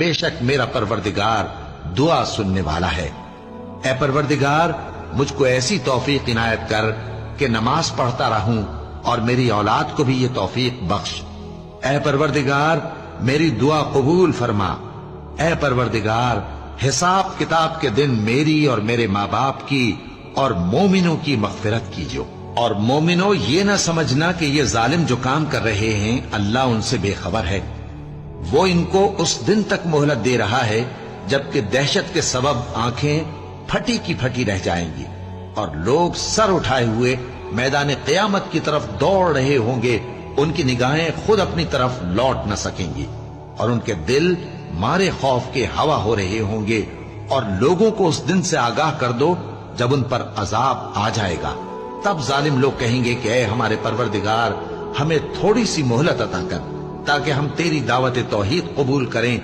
بے شک میرا پروردگار دعا سننے والا ہے۔ اے پروردگار مجھ کو ایسی توفیق عنایت کر کہ نماز پڑھتا رہوں اور میری اولاد کو بھی یہ توفیق بخش۔ اے پروردگار میری دعا قبول فرما۔ اے پروردگار حساب کتاب کے دن میری اور میرے ماں باپ کی اور مومنوں کی مغفرت کیجو۔ اور مومنوں یہ نہ سمجھنا کہ یہ ظالم جو کام کر رہے ہیں اللہ ان سے بے خبر ہے، وہ ان کو اس دن تک مہلت دے رہا ہے جبکہ دہشت کے سبب آنکھیں پھٹی کی پھٹی رہ جائیں گی اور لوگ سر اٹھائے ہوئے میدان قیامت کی طرف دوڑ رہے ہوں گے، ان کی نگاہیں خود اپنی طرف لوٹ نہ سکیں گی اور ان کے دل مارے خوف کے ہوا ہو رہے ہوں گے۔ اور لوگوں کو اس دن سے آگاہ کر دو جب ان پر عذاب آ جائے گا، تب ظالم لوگ کہیں گے کہ اے ہمارے پروردگار ہمیں تھوڑی سی مہلت عطا کر تاکہ ہم تیری دعوت توحید قبول کریں